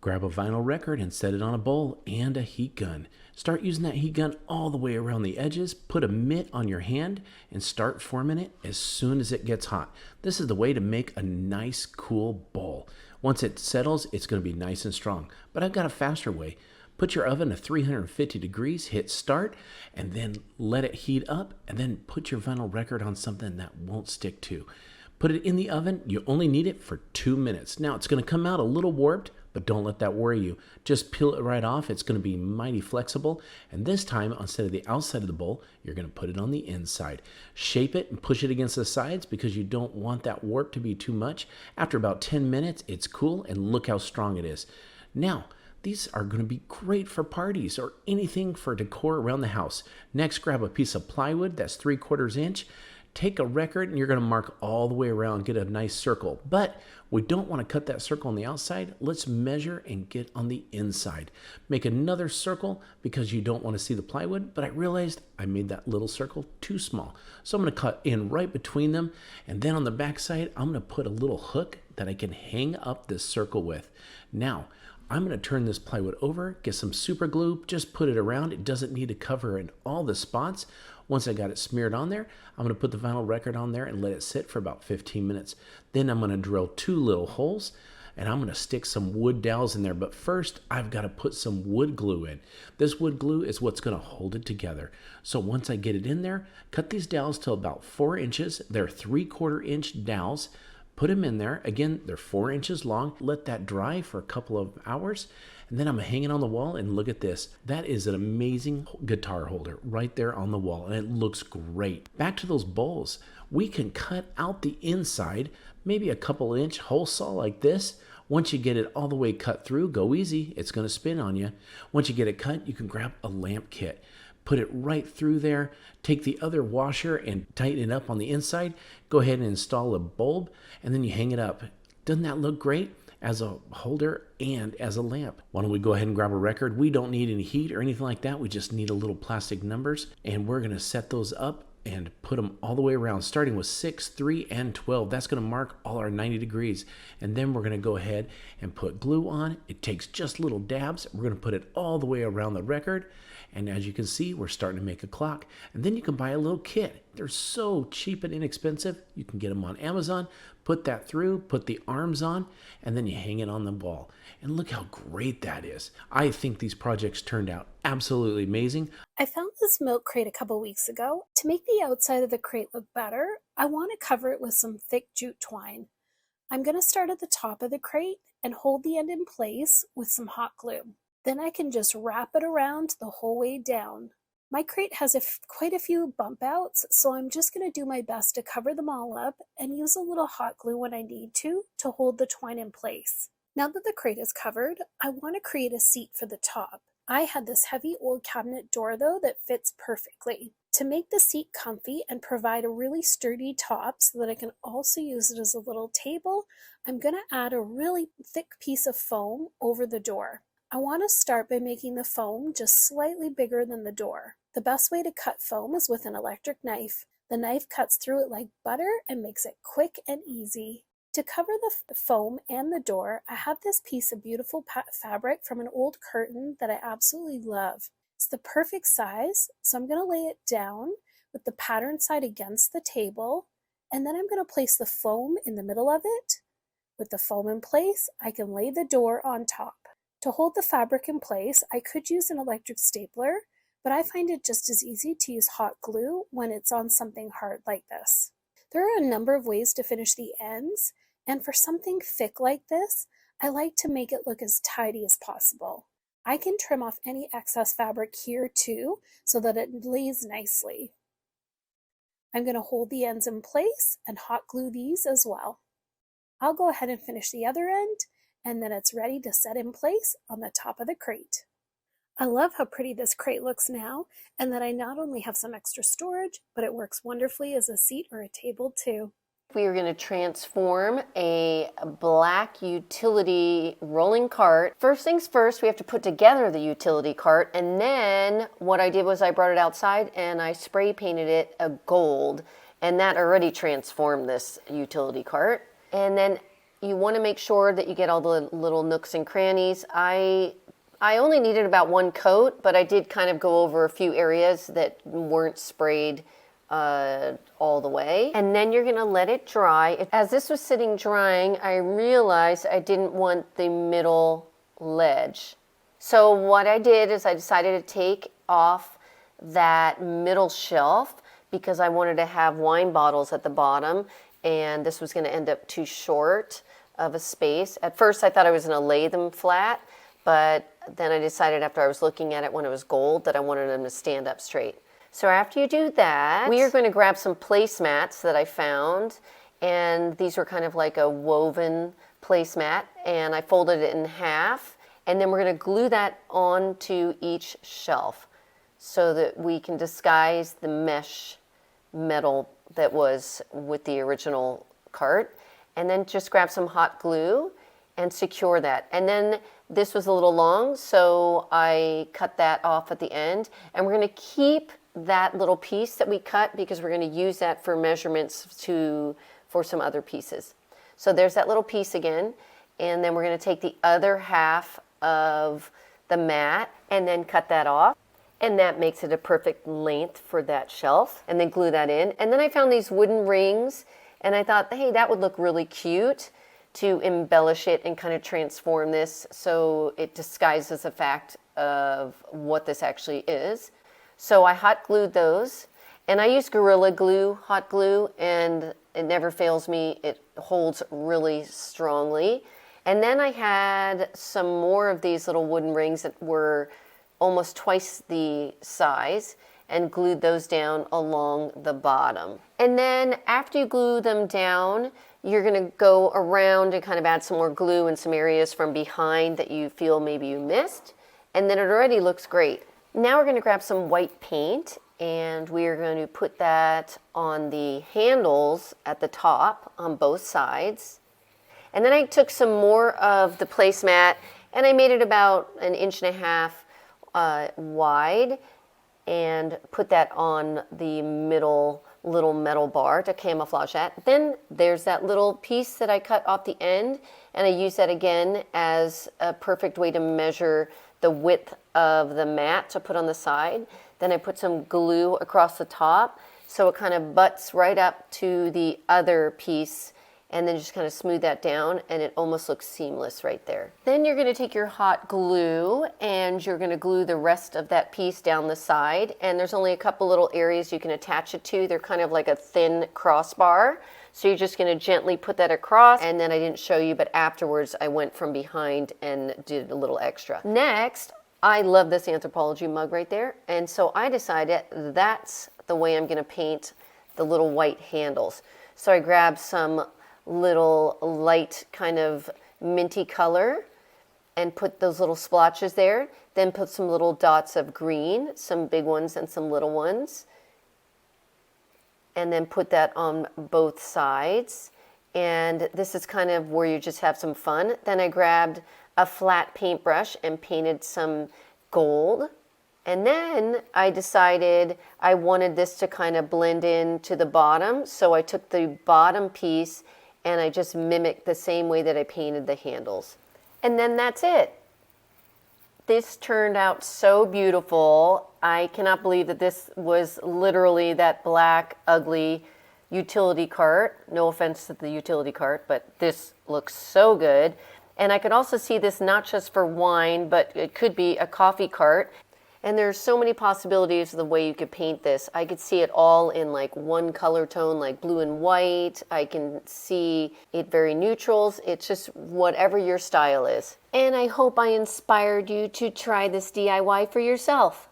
Grab a vinyl record and set it on a bowl and a heat gun. Start using that heat gun all the way around the edges. Put a mitt on your hand and start forming it as soon as it gets hot. This is the way to make a nice, cool bowl. Once it settles, it's going to be nice and strong. But I've got a faster way. Put your oven to 350 degrees, hit start, and then let it heat up, and then put your vinyl record on something that won't stick to. Put it in the oven. You only need it for 2 minutes. Now, it's going to come out a little warped, but don't let that worry you. Just peel it right off. It's going to be mighty flexible. And this time, instead of the outside of the bowl, you're going to put it on the inside. Shape it and push it against the sides because you don't want that warp to be too much. After about 10 minutes, it's cool, and look how strong it is. Now, these are going to be great for parties or anything for decor around the house. Next, grab a piece of plywood that's 3/4 inch. Take a record and you're going to mark all the way around, get a nice circle. But we don't want to cut that circle on the outside. Let's measure and get on the inside. Make another circle because you don't want to see the plywood, but I realized I made that little circle too small. So I'm going to cut in right between them, and then on the back side, I'm going to put a little hook that I can hang up this circle with. Now, I'm going to turn this plywood over, get some super glue, just put it around. It doesn't need to cover in all the spots. Once I got it smeared on there, I'm going to put the vinyl record on there and let it sit for about 15 minutes. Then I'm going to drill 2 little holes, and I'm going to stick some wood dowels in there. But first, I've got to put some wood glue in. This wood glue is what's going to hold it together. So once I get it in there, cut these dowels to about 4 inches. They're 3/4 inch dowels. Put them in there. Again, they're 4 inches long. Let that dry for a couple of hours. And then I'm hanging on the wall, and look at this. That is an amazing guitar holder right there on the wall, and it looks great. Back to those bowls. We can cut out the inside, maybe a couple inch hole saw like this. Once you get it all the way cut through, go easy. It's going to spin on you. Once you get it cut, you can grab a lamp kit. Put it right through there. Take the other washer and tighten it up on the inside. Go ahead and install a bulb, and then you hang it up. Doesn't that look great? As a holder and as a lamp. Why don't we go ahead and grab a record? We don't need any heat or anything like that. We just need a little plastic numbers, and we're going to set those up and put them all the way around, starting with 6, 3, and 12. That's going to mark all our 90 degrees. And then we're going to go ahead and put glue on. It takes just little dabs. We're going to put it all the way around the record. And as you can see, we're starting to make a clock. And then you can buy a little kit. They're so cheap and inexpensive. You can get them on Amazon. Put that through, put the arms on, and then you hang it on the wall. And look how great that is. I think these projects turned out absolutely amazing. I found this milk crate a couple weeks ago. To make the outside of the crate look better, I want to cover it with some thick jute twine. I'm going to start at the top of the crate and hold the end in place with some hot glue. Then I can just wrap it around the whole way down. My crate has quite a few bump outs, so I'm just going to do my best to cover them all up and use a little hot glue when I need to hold the twine in place. Now that the crate is covered, I want to create a seat for the top. I had this heavy old cabinet door though that fits perfectly. To make the seat comfy and provide a really sturdy top so that I can also use it as a little table, I'm going to add a really thick piece of foam over the door. I want to start by making the foam just slightly bigger than the door. The best way to cut foam is with an electric knife. The knife cuts through it like butter and makes it quick and easy. To cover the foam and the door, I have this piece of beautiful fabric from an old curtain that I absolutely love. It's the perfect size, so I'm going to lay it down with the pattern side against the table, and then I'm going to place the foam in the middle of it. With the foam in place, I can lay the door on top. To hold the fabric in place, I could use an electric stapler, but I find it just as easy to use hot glue when it's on something hard like this. There are a number of ways to finish the ends, and for something thick like this, I like to make it look as tidy as possible. I can trim off any excess fabric here too, so that it lays nicely. I'm going to hold the ends in place and hot glue these as well. I'll go ahead and finish the other end, and then it's ready to set in place on the top of the crate. I love how pretty this crate looks now, and that I not only have some extra storage, but it works wonderfully as a seat or a table too. We are going to transform a black utility rolling cart. First things first, we have to put together the utility cart, and then what I did was I brought it outside and I spray painted it a gold, and that already transformed this utility cart. And then you want to make sure that you get all the little nooks and crannies. I only needed about one coat, but I did kind of go over a few areas that weren't sprayed all the way. And then you're gonna let it dry. As this was sitting drying, I realized I didn't want the middle ledge. So what I did is I decided to take off that middle shelf because I wanted to have wine bottles at the bottom, and this was gonna end up too short of a space. At first I thought I was gonna lay them flat, but then I decided after I was looking at it when it was gold that I wanted them to stand up straight. So after you do that, we are going to grab some placemats that I found, and these were kind of like a woven placemat, and I folded it in half, and then we're going to glue that onto each shelf so that we can disguise the mesh metal that was with the original cart, and then just grab some hot glue and secure that. And then this was a little long, so I cut that off at the end, and we're going to keep that little piece that we cut because we're going to use that for measurements for some other pieces. So there's that little piece again, and then we're going to take the other half of the mat and then cut that off, and that makes it a perfect length for that shelf, and then glue that in. And then I found these wooden rings, and I thought, hey, that would look really cute to embellish it and kind of transform this so it disguises the fact of what this actually is. So I hot glued those, and I use Gorilla Glue hot glue, and it never fails me. It holds really strongly. And then I had some more of these little wooden rings that were almost twice the size, and glued those down along the bottom. And then after you glue them down, you're going to go around and kind of add some more glue in some areas from behind that you feel maybe you missed, and then it already looks great. Now we're going to grab some white paint, and we are going to put that on the handles at the top on both sides. And then I took some more of the placemat, and I made it about 1.5 inches wide, and put that on the middle little metal bar to camouflage that. Then there's that little piece that I cut off the end, and I use that again as a perfect way to measure the width of the mat to put on the side. Then I put some glue across the top so it kind of butts right up to the other piece, and then just kind of smooth that down, and it almost looks seamless right there. Then you're going to take your hot glue and you're going to glue the rest of that piece down the side, and there's only a couple little areas you can attach it to. They're kind of like a thin crossbar, so you're just going to gently put that across. And then I didn't show you, but afterwards I went from behind and did a little extra. Next, I love this Anthropologie mug right there, and so I decided that's the way I'm going to paint the little white handles. So I grabbed some little light kind of minty color and put those little splotches there, then put some little dots of green, some big ones and some little ones, and then put that on both sides. And this is kind of where you just have some fun. Then I grabbed a flat paintbrush and painted some gold. And then I decided I wanted this to kind of blend in to the bottom, so I took the bottom piece and I just mimicked the same way that I painted the handles. And then that's it. This turned out so beautiful. I cannot believe that this was literally that black, ugly utility cart. No offense to the utility cart, but this looks so good. And I could also see this not just for wine, but it could be a coffee cart. And there's so many possibilities of the way you could paint this. I could see it all in like one color tone, like blue and white. I can see it very neutrals. It's just whatever your style is. And I hope I inspired you to try this DIY for yourself.